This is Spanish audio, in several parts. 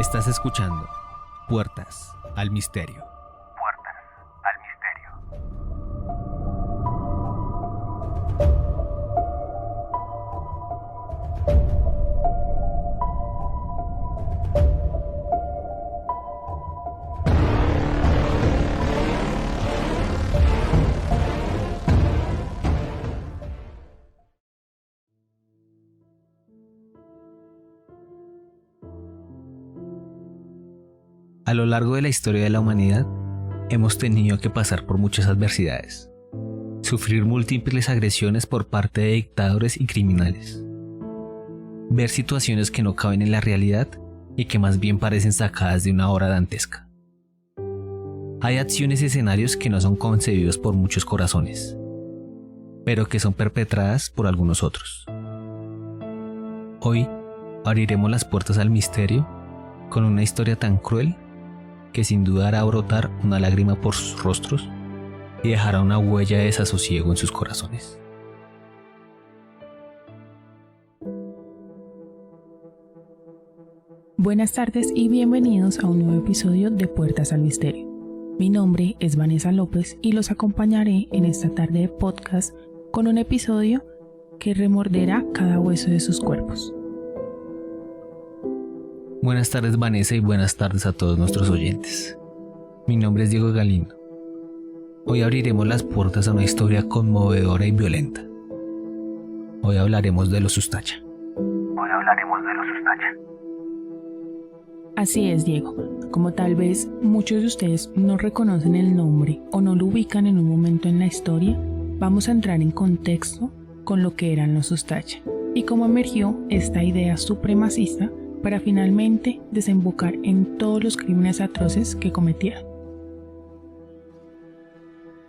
Estás escuchando Puertas al Misterio. Puertas al Misterio. A lo largo de la historia de la humanidad, hemos tenido que pasar por muchas adversidades, sufrir múltiples agresiones por parte de dictadores y criminales, ver situaciones que no caben en la realidad y que más bien parecen sacadas de una obra dantesca. Hay acciones y escenarios que no son concebidos por muchos corazones, pero que son perpetradas por algunos otros. Hoy abriremos las puertas al misterio con una historia tan cruel que sin duda hará brotar una lágrima por sus rostros y dejará una huella de desasosiego en sus corazones. Buenas tardes y bienvenidos a un nuevo episodio de Puertas al Misterio. Mi nombre es Vanessa López y los acompañaré en esta tarde de podcast con un episodio que remorderá cada hueso de sus cuerpos. Buenas tardes Vanessa y buenas tardes a todos nuestros oyentes. Mi nombre es Diego Galindo. Hoy abriremos las puertas a una historia conmovedora y violenta. Hoy hablaremos de los Ustacha. Así es, Diego. Como tal vez muchos de ustedes no reconocen el nombre o no lo ubican en un momento en la historia, vamos a entrar en contexto con lo que eran los Ustacha y cómo emergió esta idea supremacista para finalmente desembocar en todos los crímenes atroces que cometieron.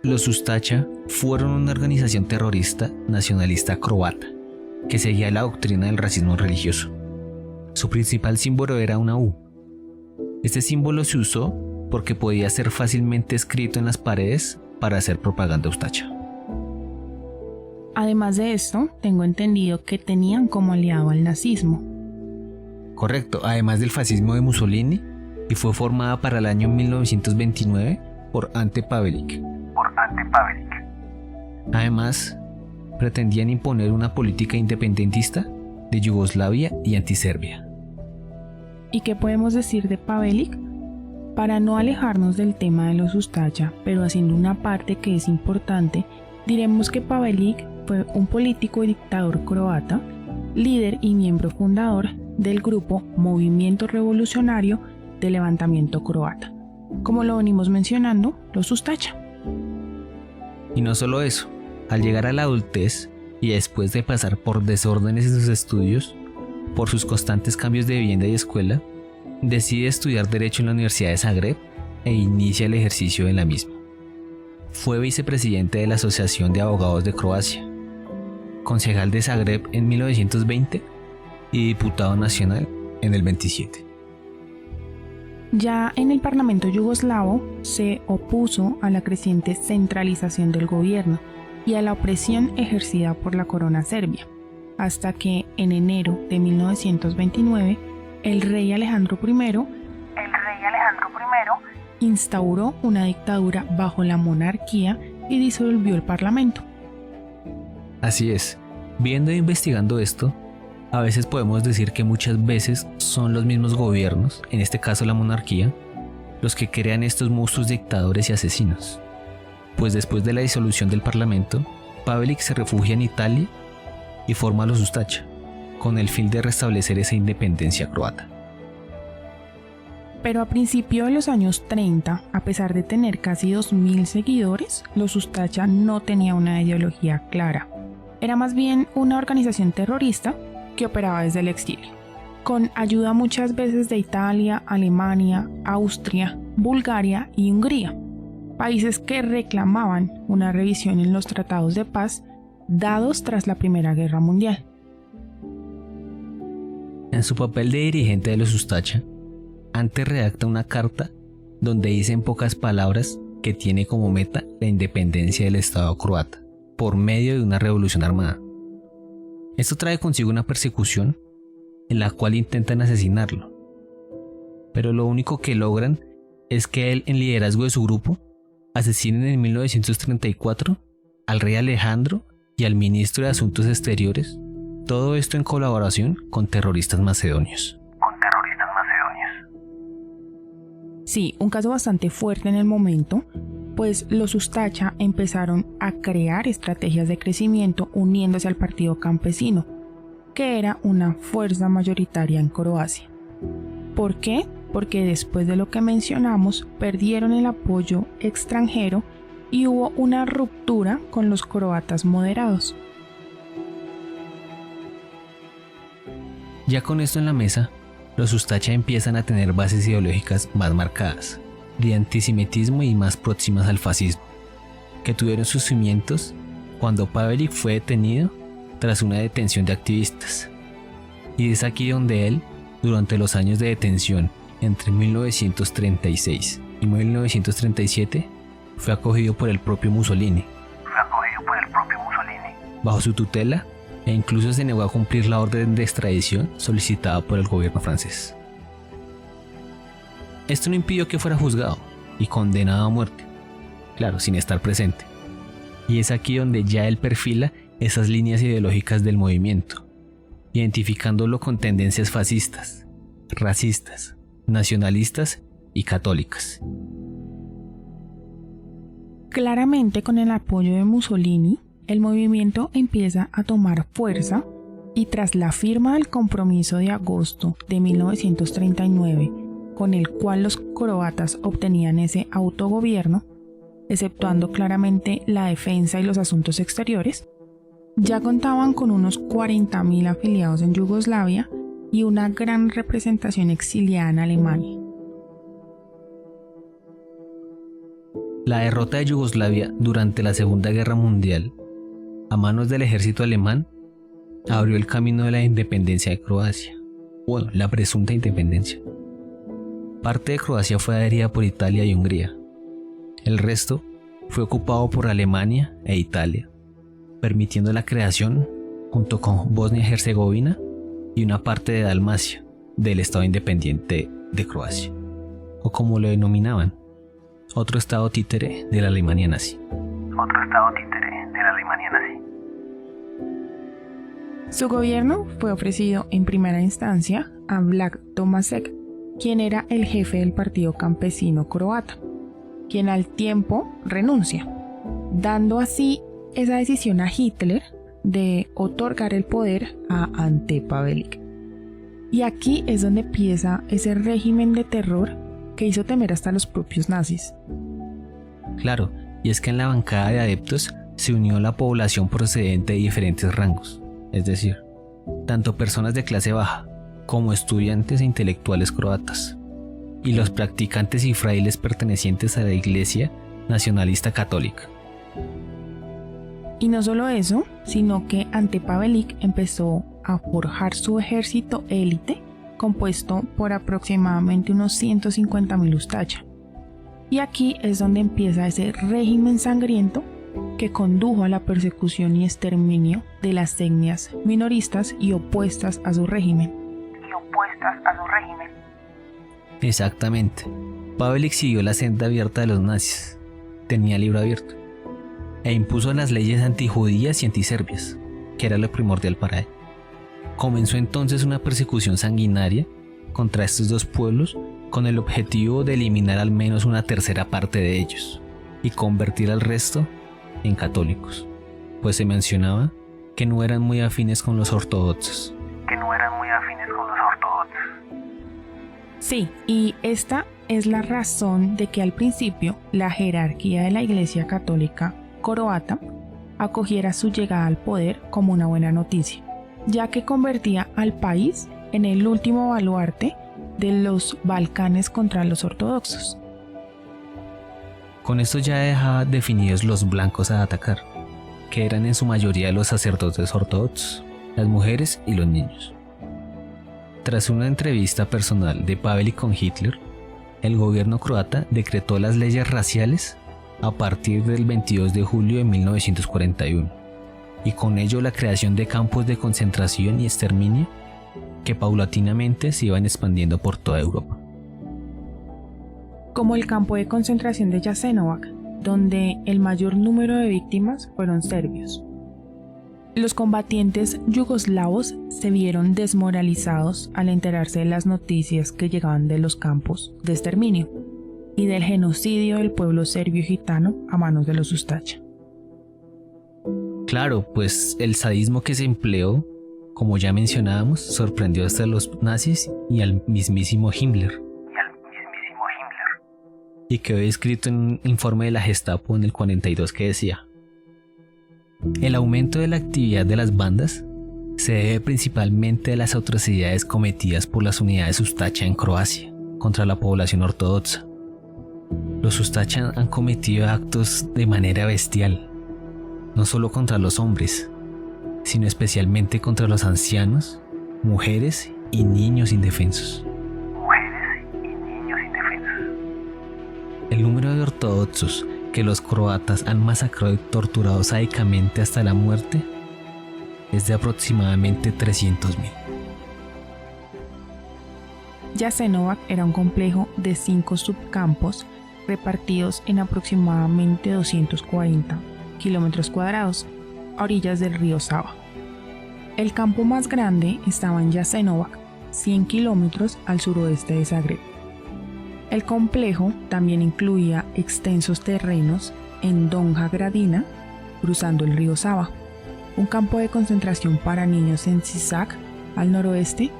Los Ustacha fueron una organización terrorista nacionalista croata que seguía la doctrina del racismo religioso. Su principal símbolo era una U. Este símbolo se usó porque podía ser fácilmente escrito en las paredes para hacer propaganda Ustacha. Además de esto, tengo entendido que tenían como aliado al nazismo. Correcto, además del fascismo de Mussolini, y fue formada para el año 1929 por Ante Pavelić. Además, pretendían imponer una política independentista de Yugoslavia y antiserbia. ¿Y qué podemos decir de Pavelić? Para no alejarnos del tema de los Ustacha, pero haciendo una parte que es importante, diremos que Pavelić fue un político y dictador croata, líder y miembro fundador del grupo Movimiento Revolucionario de Levantamiento Croata, como lo venimos mencionando, los Ustacha. Y no solo eso, al llegar a la adultez y después de pasar por desórdenes en sus estudios, por sus constantes cambios de vivienda y escuela, decide estudiar Derecho en la Universidad de Zagreb e inicia el ejercicio en la misma. Fue vicepresidente de la Asociación de Abogados de Croacia, concejal de Zagreb en 1920 y diputado nacional en el 27. Ya en el Parlamento yugoslavo se opuso a la creciente centralización del gobierno y a la opresión ejercida por la corona serbia, hasta que en enero de 1929 el rey Alejandro I instauró una dictadura bajo la monarquía y disolvió el Parlamento. Así es, viendo e investigando esto, a veces podemos decir que muchas veces son los mismos gobiernos, en este caso la monarquía, los que crean estos monstruos dictadores y asesinos. Pues después de la disolución del Parlamento, Pavelić se refugia en Italia y forma los Ustacha, con el fin de restablecer esa independencia croata. Pero a principios de los años 30, a pesar de tener casi 2.000 seguidores, los Ustacha no tenía una ideología clara. Era más bien una organización terrorista que operaba desde el exilio, con ayuda muchas veces de Italia, Alemania, Austria, Bulgaria y Hungría, países que reclamaban una revisión en los tratados de paz dados tras la Primera Guerra Mundial. En su papel de dirigente de los Ustacha, Ante redacta una carta donde dice en pocas palabras que tiene como meta la independencia del Estado croata por medio de una revolución armada. Esto trae consigo una persecución en la cual intentan asesinarlo, pero lo único que logran es que él, en liderazgo de su grupo, asesinen en 1934 al rey Alejandro y al ministro de Asuntos Exteriores, todo esto en colaboración con terroristas macedonios. Sí, un caso bastante fuerte en el momento, pues los Ustacha empezaron a crear estrategias de crecimiento uniéndose al partido campesino, que era una fuerza mayoritaria en Croacia. ¿Por qué? Porque después de lo que mencionamos, perdieron el apoyo extranjero y hubo una ruptura con los croatas moderados. Ya con esto en la mesa, los Ustacha empiezan a tener bases ideológicas más marcadas, de antisemitismo y más próximas al fascismo, que tuvieron sus cimientos cuando Pavelić fue detenido tras una detención de activistas. Y es aquí donde él, durante los años de detención entre 1936 y 1937, fue acogido por el propio Mussolini. Bajo su tutela, e incluso se negó a cumplir la orden de extradición solicitada por el gobierno francés. Esto no impidió que fuera juzgado y condenado a muerte, claro, sin estar presente. Y es aquí donde ya él perfila esas líneas ideológicas del movimiento, identificándolo con tendencias fascistas, racistas, nacionalistas y católicas. Claramente, con el apoyo de Mussolini, el movimiento empieza a tomar fuerza y tras la firma del compromiso de agosto de 1939, con el cual los croatas obtenían ese autogobierno, exceptuando claramente la defensa y los asuntos exteriores, ya contaban con unos 40.000 afiliados en Yugoslavia y una gran representación exiliada en Alemania. La derrota de Yugoslavia durante la Segunda Guerra Mundial, a manos del ejército alemán, abrió el camino de la independencia de Croacia, bueno, la presunta independencia. Parte de Croacia fue adherida por Italia y Hungría. El resto fue ocupado por Alemania e Italia, permitiendo la creación, junto con Bosnia y Herzegovina y una parte de Dalmacia, del Estado Independiente de Croacia, o como lo denominaban, otro estado títere de la Alemania nazi. Su gobierno fue ofrecido en primera instancia a Vlah Tomášek, quien era el jefe del partido campesino croata, quien al tiempo renuncia, dando así esa decisión a Hitler de otorgar el poder a Ante Pavelić. Y aquí es donde empieza ese régimen de terror que hizo temer hasta los propios nazis. Claro, y es que en la bancada de adeptos se unió la población procedente de diferentes rangos, es decir, tanto personas de clase baja como estudiantes e intelectuales croatas, y los practicantes y frailes pertenecientes a la Iglesia Nacionalista Católica. Y no solo eso, sino que Ante Pavelić empezó a forjar su ejército élite, compuesto por aproximadamente unos 150.000 Ustacha. Y aquí es donde empieza ese régimen sangriento que condujo a la persecución y exterminio de las etnias minoristas y opuestas a su régimen. Exactamente. Pavelić siguió la senda abierta de los nazis, tenía libro abierto, e impuso las leyes antijudías y antiserbias, que era lo primordial para él. Comenzó entonces una persecución sanguinaria contra estos dos pueblos con el objetivo de eliminar al menos una tercera parte de ellos y convertir al resto en católicos, pues se mencionaba que no eran muy afines con los ortodoxos. Sí, y esta es la razón de que al principio la jerarquía de la Iglesia Católica croata acogiera su llegada al poder como una buena noticia, ya que convertía al país en el último baluarte de los Balcanes contra los ortodoxos. Con esto ya dejaba definidos los blancos a atacar, que eran en su mayoría los sacerdotes ortodoxos, las mujeres y los niños. Tras una entrevista personal de Pavelić con Hitler, el gobierno croata decretó las leyes raciales a partir del 22 de julio de 1941, y con ello la creación de campos de concentración y exterminio que paulatinamente se iban expandiendo por toda Europa. como el campo de concentración de Jasenovac, donde el mayor número de víctimas fueron serbios. Los combatientes yugoslavos se vieron desmoralizados al enterarse de las noticias que llegaban de los campos de exterminio y del genocidio del pueblo serbio y gitano a manos de los Ustacha. Claro, pues el sadismo que se empleó, como ya mencionábamos, sorprendió hasta a los nazis y al mismísimo Himmler. Y quedó escrito en un informe de la Gestapo en el 42 que decía: el aumento de la actividad de las bandas se debe principalmente a las atrocidades cometidas por las unidades Ustacha en Croacia contra la población ortodoxa. Los Ustacha han cometido actos de manera bestial, no solo contra los hombres, sino especialmente contra los ancianos, mujeres y niños indefensos. El número de ortodoxos que los croatas han masacrado y torturado sádicamente hasta la muerte es de aproximadamente 300.000. Jasenovac era un complejo de 5 subcampos repartidos en aproximadamente 240 kilómetros cuadrados a orillas del río Sava. El campo más grande estaba en Jasenovac, 100 kilómetros al suroeste de Zagreb. El complejo también incluía extensos terrenos en Donja Gradina, cruzando el río Sava, un campo de concentración para niños en Sisak, al noroeste,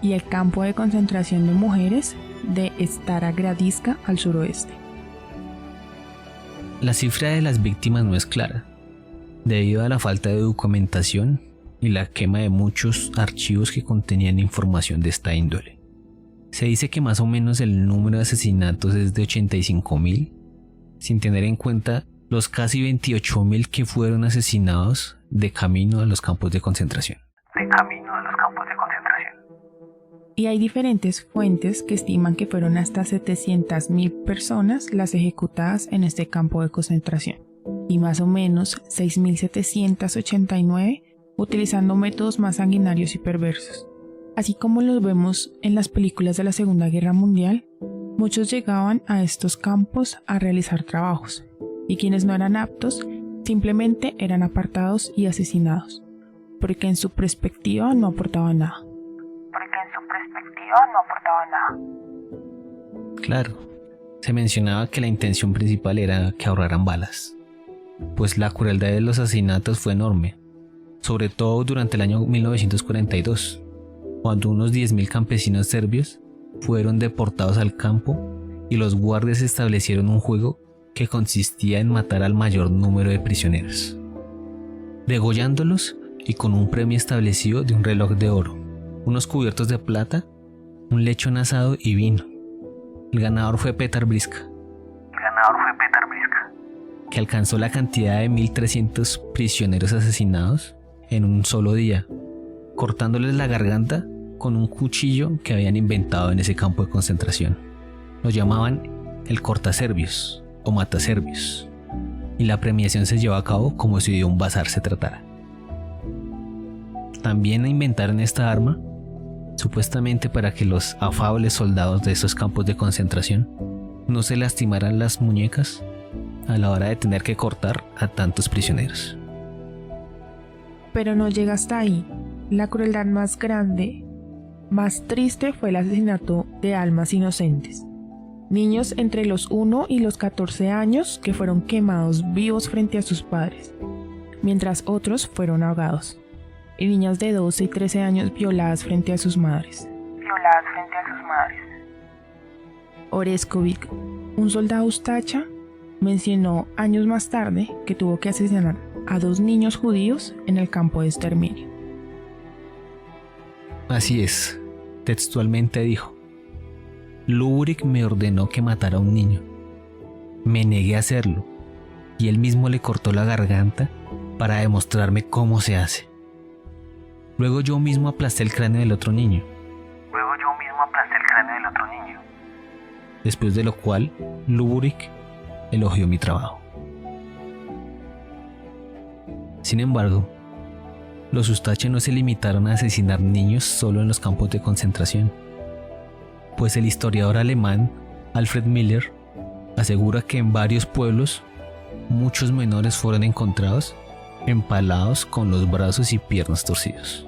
y el campo de concentración de mujeres de Stara Gradiška, al suroeste. La cifra de las víctimas no es clara, debido a la falta de documentación y la quema de muchos archivos que contenían información de esta índole. Se dice que más o menos el número de asesinatos es de 85.000, sin tener en cuenta los casi 28.000 que fueron asesinados de camino a los campos de concentración. Y hay diferentes fuentes que estiman que fueron hasta 700.000 personas las ejecutadas en este campo de concentración, y más o menos 6.789 utilizando métodos más sanguinarios y perversos. Así como los vemos en las películas de la Segunda Guerra Mundial, muchos llegaban a estos campos a realizar trabajos, y quienes no eran aptos simplemente eran apartados y asesinados, porque en su perspectiva no aportaban nada. Claro, se mencionaba que la intención principal era que ahorraran balas, pues la crueldad de los asesinatos fue enorme, sobre todo durante el año 1942. Cuando unos 10.000 campesinos serbios fueron deportados al campo y los guardias establecieron un juego que consistía en matar al mayor número de prisioneros, degollándolos y con un premio establecido de un reloj de oro, unos cubiertos de plata, un lechón asado y vino. El ganador fue Petar Briska, que alcanzó la cantidad de 1.300 prisioneros asesinados en un solo día, cortándoles la garganta con un cuchillo que habían inventado en ese campo de concentración. Lo llamaban el cortaserbios o mataserbios, y la premiación se llevó a cabo como si de un bazar se tratara. También inventaron esta arma, supuestamente para que los afables soldados de esos campos de concentración no se lastimaran las muñecas a la hora de tener que cortar a tantos prisioneros. Pero no llega hasta ahí. La crueldad más grande, más triste, fue el asesinato de almas inocentes. Niños entre los 1 y los 14 años que fueron quemados vivos frente a sus padres, mientras otros fueron ahogados. Y niñas de 12 y 13 años violadas frente a sus madres. Oreskovic, un soldado Ustacha, mencionó años más tarde que tuvo que asesinar a 2 niños judíos en el campo de exterminio. Así es, textualmente dijo: Luburic me ordenó que matara a un niño. Me negué a hacerlo, y él mismo le cortó la garganta para demostrarme cómo se hace. Luego yo mismo aplasté el cráneo del otro niño. Después de lo cual, Luburic elogió mi trabajo. Sin embargo, los Ustacha no se limitaron a asesinar niños solo en los campos de concentración, pues el historiador alemán Alfred Miller, asegura que en varios pueblos muchos menores fueron encontrados empalados con los brazos y piernas torcidos.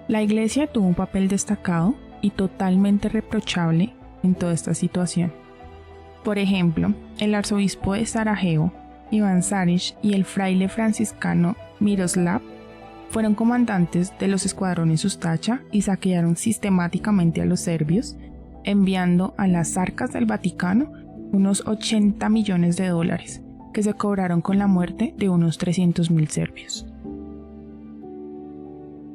La iglesia tuvo un papel destacado y totalmente reprochable en toda esta situación. Por ejemplo, el arzobispo de Sarajevo, Iván Šarić, y el fraile franciscano Miroslav fueron comandantes de los escuadrones Ustacha y saquearon sistemáticamente a los serbios, enviando a las arcas del Vaticano unos 80 millones de dólares, que se cobraron con la muerte de unos 300.000 serbios.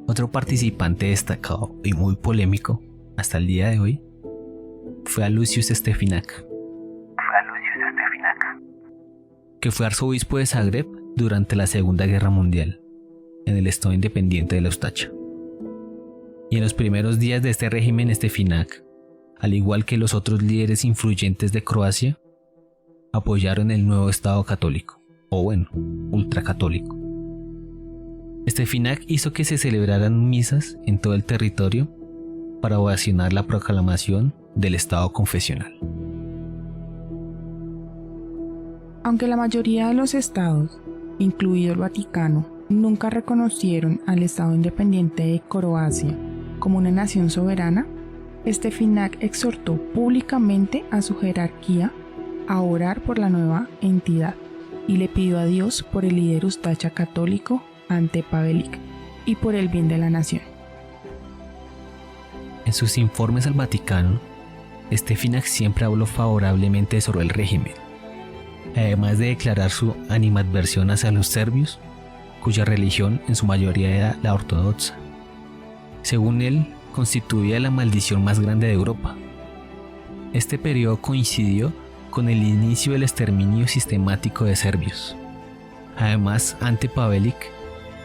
Otro participante destacado y muy polémico hasta el día de hoy fue Aloysius Stepinac, que fue arzobispo de Zagreb durante la Segunda Guerra Mundial, en el estado independiente de la Ustacha. Y en los primeros días de este régimen, Stepinac, al igual que los otros líderes influyentes de Croacia, apoyaron el nuevo Estado católico, o bueno, ultracatólico. Stepinac hizo que se celebraran misas en todo el territorio para ovacionar la proclamación del Estado confesional. Aunque la mayoría de los estados, incluido el Vaticano, nunca reconocieron al Estado independiente de Croacia como una nación soberana, Stepinac exhortó públicamente a su jerarquía a orar por la nueva entidad y le pidió a Dios por el líder ustacha católico Ante Pavelić y por el bien de la nación. En sus informes al Vaticano, Stepinac siempre habló favorablemente sobre el régimen, además de declarar su animadversión hacia los serbios, cuya religión en su mayoría era la ortodoxa. Según él, constituía la maldición más grande de Europa. Este periodo coincidió con el inicio del exterminio sistemático de serbios. Además, Ante Pavelić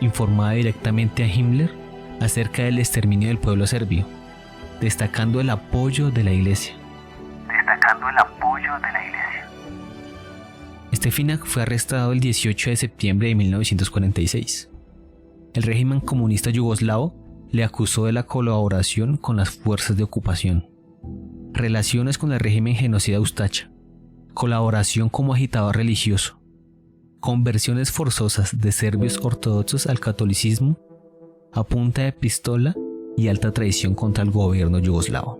informaba directamente a Himmler acerca del exterminio del pueblo serbio, destacando el apoyo de la Iglesia. Stepinac fue arrestado el 18 de septiembre de 1946. El régimen comunista yugoslavo le acusó de la colaboración con las fuerzas de ocupación, relaciones con el régimen genocida ustacha, colaboración como agitador religioso, conversiones forzosas de serbios ortodoxos al catolicismo a punta de pistola y alta traición contra el gobierno yugoslavo.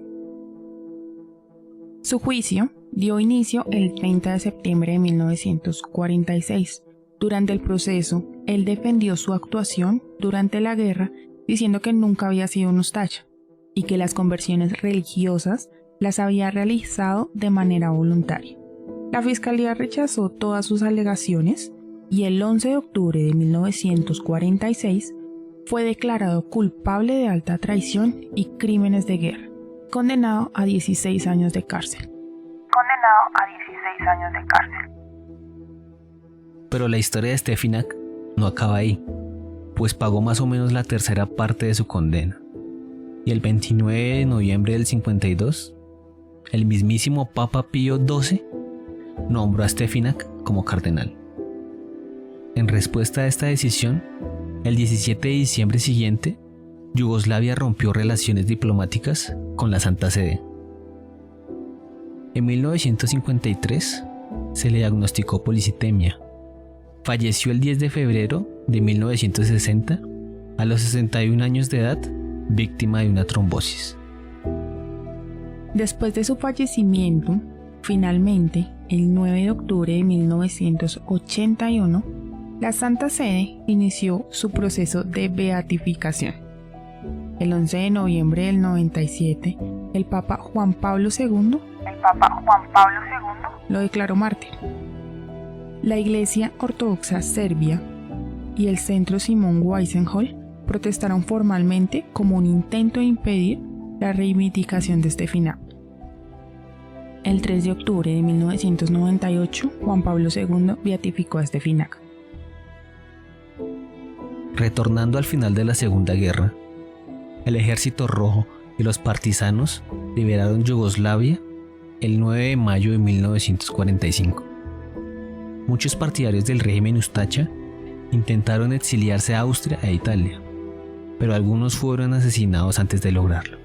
Su juicio dio inicio el 30 de septiembre de 1946. Durante el proceso, él defendió su actuación durante la guerra diciendo que nunca había sido un ustacha y que las conversiones religiosas las había realizado de manera voluntaria. La fiscalía rechazó todas sus alegaciones y el 11 de octubre de 1946 fue declarado culpable de alta traición y crímenes de guerra, condenado a 16 años de cárcel. Pero la historia de Stepinac no acaba ahí, pues pagó más o menos la tercera parte de su condena. Y el 29 de noviembre del 52, el mismísimo Papa Pío XII nombró a Stepinac como cardenal. En respuesta a esta decisión, el 17 de diciembre siguiente, Yugoslavia rompió relaciones diplomáticas con la Santa Sede. En 1953 se le diagnosticó policitemia. Falleció el 10 de febrero de 1960 a los 61 años de edad, víctima de una trombosis. Después de su fallecimiento, finalmente, el 9 de octubre de 1981, la Santa Sede inició su proceso de beatificación. El 11 de noviembre del 97, el Papa Juan Pablo II lo declaró mártir. La Iglesia Ortodoxa Serbia y el Centro Simón Wiesenthal protestaron formalmente como un intento de impedir la reivindicación de Stepinac. El 3 de octubre de 1998, Juan Pablo II beatificó a Stepinac. Retornando al final de la Segunda Guerra, el Ejército Rojo y los partisanos liberaron Yugoslavia el 9 de mayo de 1945. Muchos partidarios del régimen ustacha intentaron exiliarse a Austria e Italia, pero algunos fueron asesinados antes de lograrlo.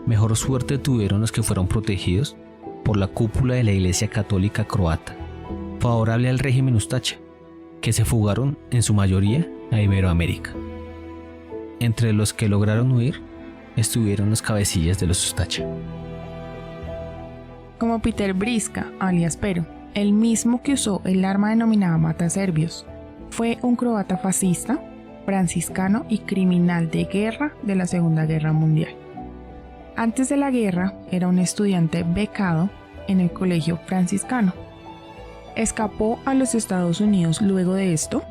Mejor suerte tuvieron los que fueron protegidos por la cúpula de la Iglesia Católica Croata, favorable al régimen Ustacha, que se fugaron en su mayoría a Iberoamérica. Entre los que lograron huir estuvieron los cabecillas de los Ustacha, como Peter Briska, alias Pero, el mismo que usó el arma denominada mataserbios. Fue un croata fascista, franciscano y criminal de guerra de la Segunda Guerra Mundial. Antes de la guerra era un estudiante becado en el colegio franciscano. Escapó a los Estados Unidos luego de esto,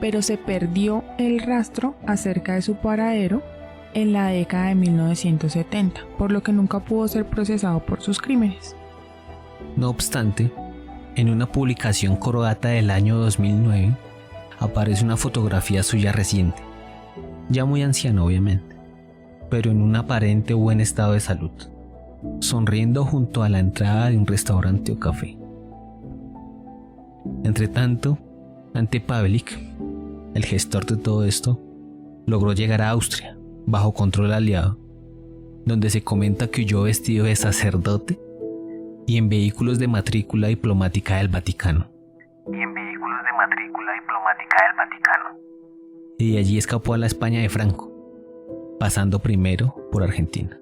pero se perdió el rastro acerca de su paradero en la década de 1970, por lo que nunca pudo ser procesado por sus crímenes. No obstante, en una publicación croata del año 2009 aparece una fotografía suya reciente, ya muy anciano obviamente, pero en un aparente buen estado de salud, sonriendo junto a la entrada de un restaurante o café. Entretanto, Ante Pavelic, el gestor de todo esto, logró llegar a Austria, bajo control aliado, donde se comenta que huyó vestido de sacerdote y en vehículos de matrícula diplomática del Vaticano. Y de allí escapó a la España de Franco, pasando primero por Argentina.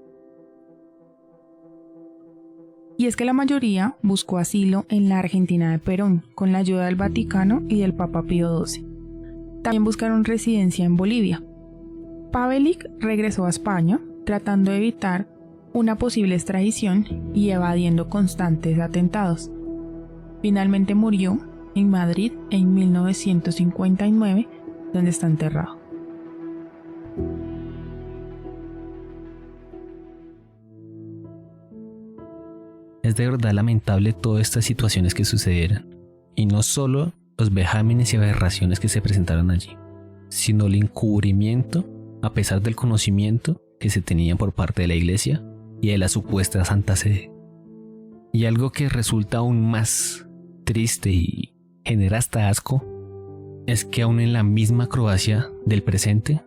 Y es que la mayoría buscó asilo en la Argentina de Perón, con la ayuda del Vaticano y del Papa Pío XII. También buscaron residencia en Bolivia. Pavelic regresó a España, tratando de evitar una posible extradición y evadiendo constantes atentados. Finalmente murió en Madrid en 1959, donde está enterrado. Es de verdad lamentable todas estas situaciones que sucedieron, y no solo los vejámenes y aberraciones que se presentaron allí, sino el encubrimiento, a pesar del conocimiento que se tenía por parte de la Iglesia y de la supuesta Santa Sede. Y algo que resulta aún más triste y genera hasta asco es que aún en la misma Croacia del presente,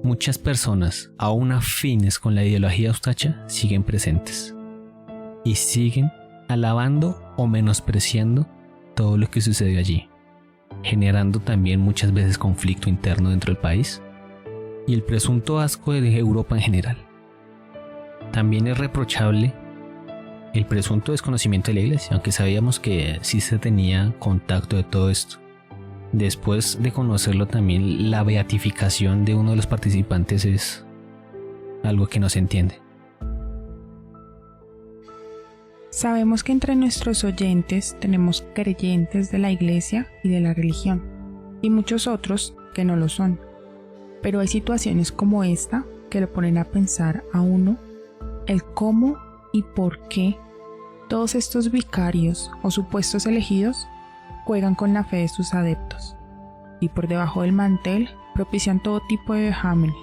muchas personas aún afines con la ideología ustacha siguen presentes y siguen alabando o menospreciando todo lo que sucedió allí, generando también muchas veces conflicto interno dentro del país y el presunto asco de Europa en general. También es reprochable el presunto desconocimiento de la Iglesia, aunque sabíamos que sí se tenía contacto de todo esto. Después de conocerlo, también la beatificación de uno de los participantes es algo que no se entiende. Sabemos que entre nuestros oyentes tenemos creyentes de la Iglesia y de la religión, y muchos otros que no lo son. Pero hay situaciones como esta que lo ponen a pensar a uno el cómo y por qué todos estos vicarios o supuestos elegidos juegan con la fe de sus adeptos y por debajo del mantel propician todo tipo de vejámenes.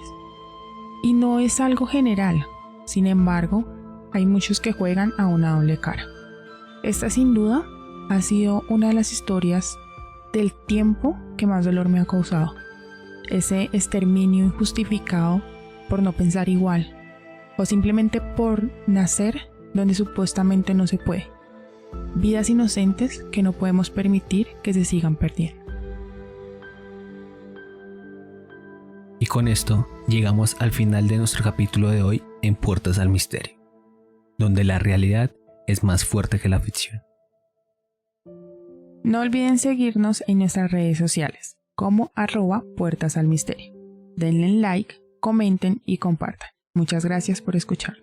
Y no es algo general, sin embargo, hay muchos que juegan a una doble cara. Esta sin duda ha sido una de las historias del tiempo que más dolor me ha causado. Ese exterminio injustificado por no pensar igual o simplemente por nacer donde supuestamente no se puede. Vidas inocentes que no podemos permitir que se sigan perdiendo. Y con esto llegamos al final de nuestro capítulo de hoy en Puertas al Misterio, donde la realidad es más fuerte que la ficción. No olviden seguirnos en nuestras redes sociales como @puertasalmisterio. Denle like, comenten y compartan. Muchas gracias por escuchar.